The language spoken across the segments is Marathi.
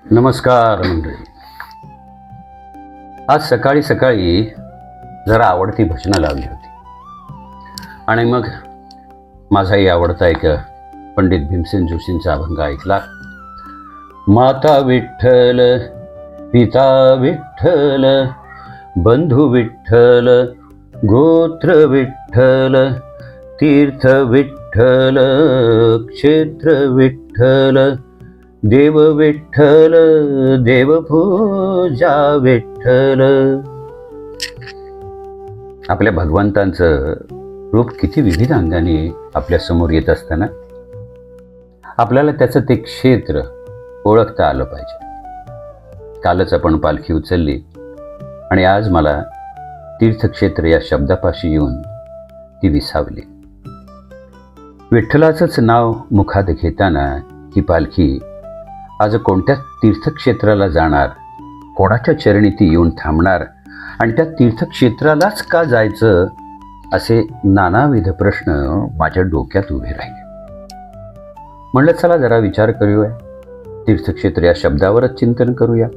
नमस्कार मंडळी. आज सकाळी सकाळी जरा आवडती भजनं लावली होती आणि मग माझाही आवडता एक पंडित भीमसेन जोशींचा अभंग ऐकला. माता विठ्ठल, पिता विठ्ठल, बंधू विठ्ठल, गोत्र विठ्ठल, तीर्थ विठ्ठल, क्षेत्र विठ्ठल, देव विठ्ठल, देवपूजा विठ्ठल. आपल्या भगवंतांचं रूप किती विविध अंगाने आपल्या समोर येत असताना आपल्याला त्याचं ते क्षेत्र ओळखता आलं पाहिजे. कालच आपण पालखी उचलली आणि आज मला तीर्थक्षेत्र या शब्दापाशी येऊन ती विसावली. विठ्ठलाचंच नाव मुखात घेताना ही पालखी आज कोणत्या तीर्थक्षेत्राला जाणार, कोणाच्या चरणी ती येऊन थांबणार आणि त्या तीर्थक्षेत्रालाच का जायचं, असे नानाविध प्रश्न माझ्या डोक्यात उभे राहिले. म्हणलं चला जरा विचार करूया, तीर्थक्षेत्र या शब्दावरच चिंतन करूया.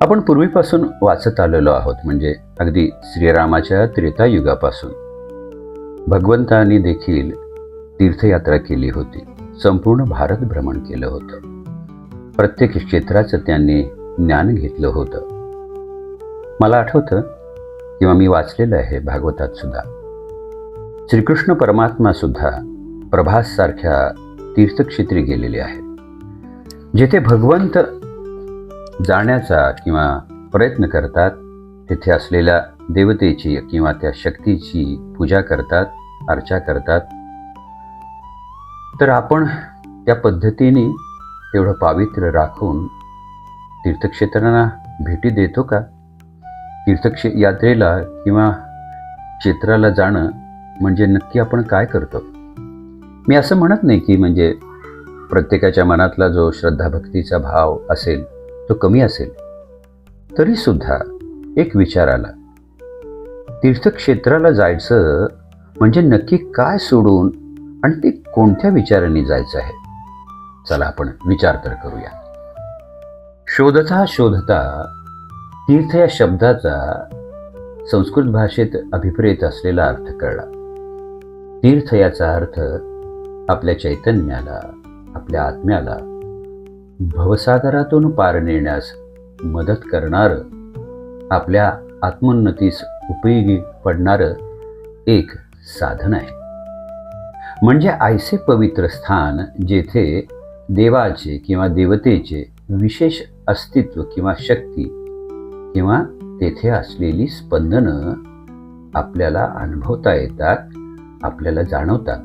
आपण पूर्वीपासून वाचत आलेलो आहोत, म्हणजे अगदी श्रीरामाच्या त्रेतायुगापासून भगवंतांनी देखील तीर्थयात्रा केली होती. संपूर्ण भारत भ्रमण केलं होतं. प्रत्येक क्षेत्राचं त्यांनी ज्ञान घेतलं होतं. मला आठवतं किंवा मी वाचलेलं आहे भागवतात सुद्धा, श्रीकृष्ण परमात्मा सुद्धा प्रभास सारख्या तीर्थक्षेत्री गेलेले आहेत, जेथे भगवंत जाण्याचा किंवा प्रयत्न करतात, तेथे असलेल्या देवतेची किंवा त्या शक्तीची पूजा करतात, अर्चा करतात. तर आपण त्या पद्धतीने तेवढं पावित्र्य राखून तीर्थक्षेत्रांना भेटी देतो का? यात्रेला किंवा क्षेत्राला जाणं म्हणजे नक्की आपण काय करतो? मी असं म्हणत नाही की म्हणजे प्रत्येकाच्या मनातला जो श्रद्धाभक्तीचा भाव असेल तो कमी असेल, तरीसुद्धा एक विचार आला, तीर्थक्षेत्राला जायचं म्हणजे नक्की काय सोडून आणि ते कोणत्या विचाराने जायचं आहे? चला आपण विचार तर करूया. शोधता शोधता तीर्थ या शब्दाचा संस्कृत भाषेत अभिप्रेत असलेला अर्थ कळला. तीर्थ याचा अर्थ आपल्या चैतन्याला, आपल्या आत्म्याला भवसागरातून पार नेण्यास मदत करणारं, आपल्या आत्मोन्नतीस उपयोगी पडणारं एक साधन आहे. म्हणजे ऐसे पवित्र स्थान जेथे देवाचे किंवा देवतेचे विशेष अस्तित्व किंवा शक्ती किंवा तेथे असलेली स्पंदनं आपल्याला अनुभवता येतात, आपल्याला जाणवतात.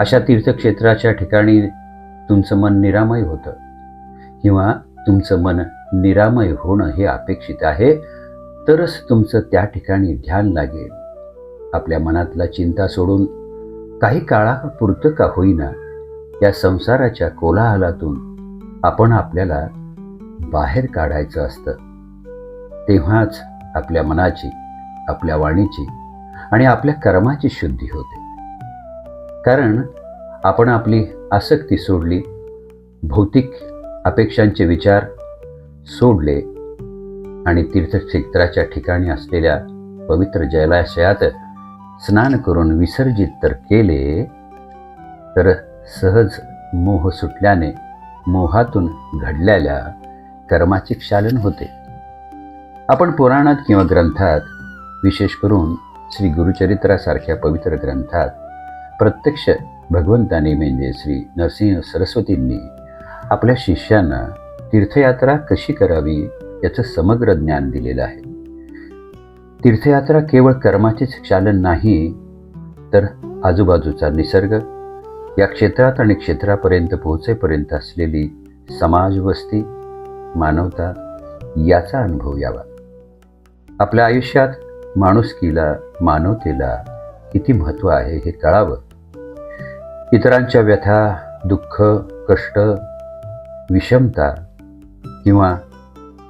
अशा तीर्थक्षेत्राच्या ठिकाणी तुमचं मन निरामय होतं किंवा तुमचं मन निरामय होणं हे अपेक्षित आहे, तरच तुमचं त्या ठिकाणी ध्यान लागेल. आपल्या मनातला चिंता सोडून काही काळापुरतं का होईना या संसाराच्या कोलाहलातून आपण आपल्याला बाहेर काढायचं असतं. तेव्हाच आपल्या मनाची, आपल्या वाणीची आणि आपल्या कर्माची शुद्धी होते. कारण आपण आपली आसक्ती सोडली, भौतिक अपेक्षांचे विचार सोडले आणि तीर्थक्षेत्राच्या ठिकाणी असलेल्या पवित्र जलाशयात स्नान करून विसर्जित तर केले, तर सहज मोह सुटल्याने मोहातून घडलेल्या कर्माचे क्षालन होते. आपण पुराणात किंवा ग्रंथात, विशेष करून श्री गुरुचरित्रासारख्या पवित्र ग्रंथात प्रत्यक्ष भगवंतांनी म्हणजे श्री नरसिंह सरस्वतींनी आपल्या शिष्यांना तीर्थयात्रा कशी करावी याचं समग्र ज्ञान दिलेलं आहे. तीर्थयात्रा केवळ कर्माचेच क्षालन नाही, तर आजूबाजूचा निसर्ग, या क्षेत्रात आणि क्षेत्रापर्यंत पोहोचेपर्यंत असलेली समाजवस्ती, मानवता याचा अनुभव यावा. आपल्या आयुष्यात माणुसकीला, मानवतेला किती महत्त्व आहे हे कळावं. इतरांच्या व्यथा, दुःख, कष्ट, विषमता किंवा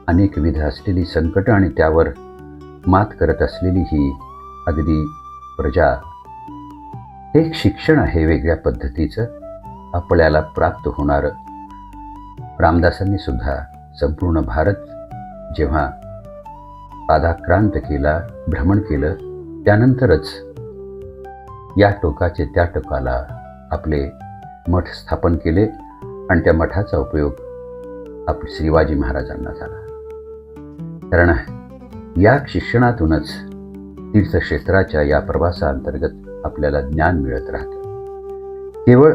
अनेकविध असलेली संकटं आणि त्यावर मात करत असलेली ही अगदी प्रजा, हे एक शिक्षण आहे वेगळ्या पद्धतीचं आपल्याला प्राप्त होणारं. रामदासांनी सुद्धा संपूर्ण भारत जेव्हा पादाक्रांत केला, भ्रमण केलं, त्यानंतरच या टोकाचे त्या टोकाला आपले मठ स्थापन केले आणि त्या मठाचा उपयोग आपल्या शिवाजी महाराजांना झाला. कारण या शिक्षणातूनच तीर्थक्षेत्राच्या या प्रवासाअंतर्गत आपल्याला ज्ञान मिळत राहतं. केवळ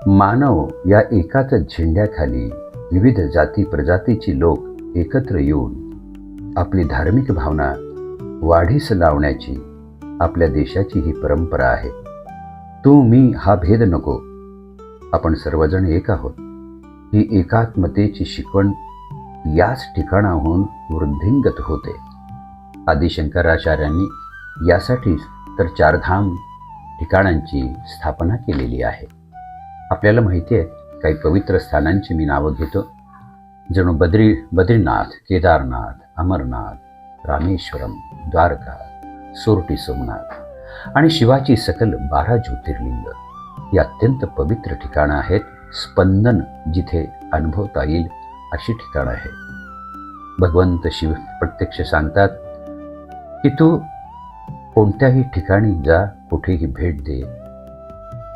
मानव या एकाच झेंड्याखाली विविध जाती प्रजातीची लोक एकत्र येऊन आपली धार्मिक भावना वाढीस लावण्याची आपल्या देशाची ही परंपरा आहे. तू मी हा भेद नको, आपण सर्वजण एक आहोत, ही एकात्मतेची शिकवण याच ठिकाणाहून वृद्धिंगत होते. आदि शंकराचार्यांनी यासाठीच तर चारधाम ठिकाणांची स्थापना केलेली आहे. आपल्याला माहिती आहे, काही पवित्र स्थानांची मी नावं घेतो. जणू बद्रीनाथ, केदारनाथ, अमरनाथ, रामेश्वरम, द्वारका, सोरटी सोमनाथ आणि शिवाची सकल 12 ज्योतिर्लिंग ही अत्यंत पवित्र ठिकाणं आहेत. स्पंदन जिथे अनुभवता येईल अशी ठिकाणं आहेत. भगवंत शिव प्रत्यक्ष सांगतात की तू कोणत्याही ठिकाणी जा, कुठेही भेट दे,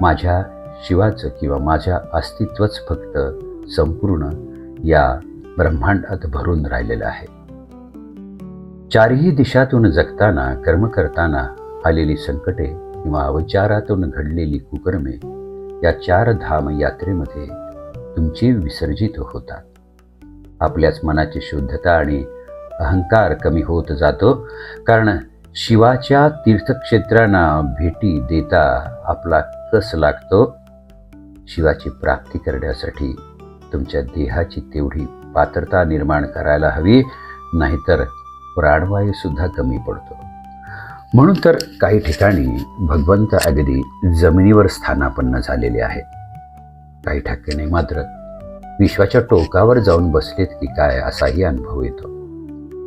माझ्या शिवाचं किंवा माझ्या अस्तित्वच फक्त संपूर्ण या ब्रह्मांडात भरून राहिलेलं आहे. चारही दिशातून जगताना, कर्म करताना आलेली संकटे किंवा अवचारातून घडलेली कुकर्मे या 4 धाम यात्रेमध्ये तुमची विसर्जित होतात. आपल्याच मनाची शुद्धता आणि अहंकार कमी होत जातो. कारण शिवाच्या तीर्थक्षेत्रांना भेटी देता आपला कस लागतो. शिवाची प्राप्ती करण्यासाठी तुमच्या देहाची तेवढी पात्रता निर्माण करायला हवी, नाहीतर प्राणवायू सुद्धा कमी पडतो. म्हणून तर काही ठिकाणी भगवंत अगदी जमिनीवर स्थानापन्न झालेले आहेत. काही ठिकाणी मात्र विश्वाच्या टोकावर जाऊन बसलेत की काय असाही अनुभव येतो.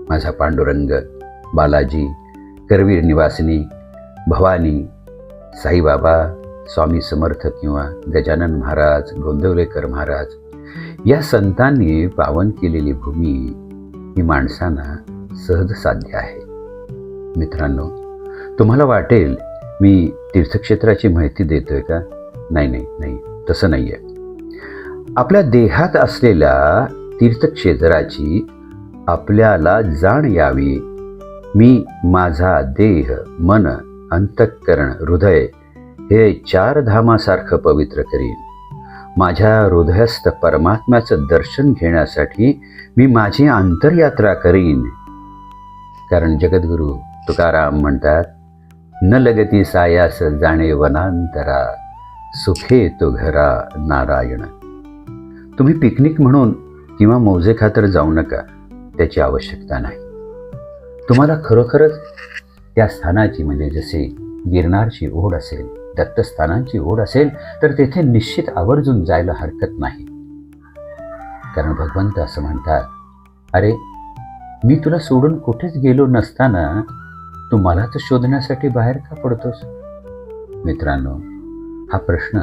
माझा पांडुरंग, बालाजी, करवीर निवासिनी, भवानी, साईबाबा, स्वामी समर्थ किंवा गजानन महाराज, गोंदवलेकर महाराज या संतांनी पावन केलेली भूमी ही माणसांना सहज साध्य आहे. मित्रांनो, तुम्हाला वाटेल मी तीर्थक्षेत्राची माहिती देतोय का? नाही, तसं नाही आहे. आपल्या देहात असलेल्या तीर्थक्षेत्राची आपल्याला जाण यावी. मी माझा देह, मन, अंतःकरण, हृदय हे 4 धामासारखं पवित्र करीन. माझ्या हृदयस्थ परमात्म्याचं दर्शन घेण्यासाठी मी माझी अंतरयात्रा करीन. कारण जगद्गुरू तुकाराम म्हणतात, न लगती सायास जाणे वनांतरा, सुखे तो घरा नारायण. तुम्ही पिकनिक म्हणून किंवा मौजे खातर जाऊ नका, त्याची आवश्यकता नाही. तुम्हाला खरोखरच त्या स्थानाची, म्हणजे जसे गिरनारची ओढ असेल, दत्तस्थानांची ओढ असेल, तर तेथे निश्चित आवर्जून जायला हरकत नाही. कारण भगवंत असं म्हणतात, अरे मी तुला सोडून कुठेच गेलो नसताना तू मलाच शोधण्यासाठी बाहेर का पडतोस? मित्रांनो, हा प्रश्न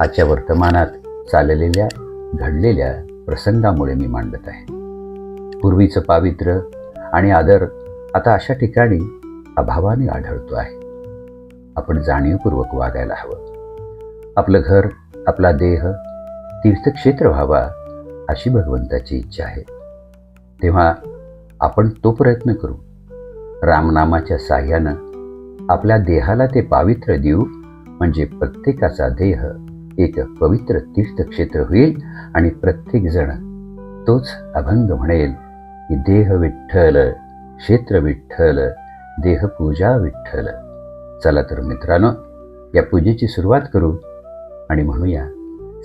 आजच्या वर्तमानात चाललेल्या घडलेल्या प्रसंगामुळे मी मांडत आहे. पूर्वीचं पावित्र्य आणि आदर आता अशा ठिकाणी अभावाने आढळतो आहे. आपण जाणीवपूर्वक वागायला हवं. आपलं घर, आपला देह तीर्थक्षेत्र व्हावा अशी भगवंताची इच्छा आहे. तेव्हा आपण तो प्रयत्न करू. रामनामाच्या साह्यानं आपल्या देहाला ते पावित्र्य देऊ, म्हणजे प्रत्येकाचा देह एक पवित्र तीर्थक्षेत्र होईल आणि प्रत्येकजण तोच अभंग म्हणेल की देह विठ्ठल, क्षेत्र विठ्ठल, देहपूजा विठ्ठल. चला तर मित्रांनो, या पूजेची सुरुवात करू आणि म्हणूया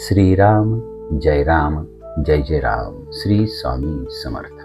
श्रीराम जय राम, जय जय राम. श्री स्वामी समर्थ.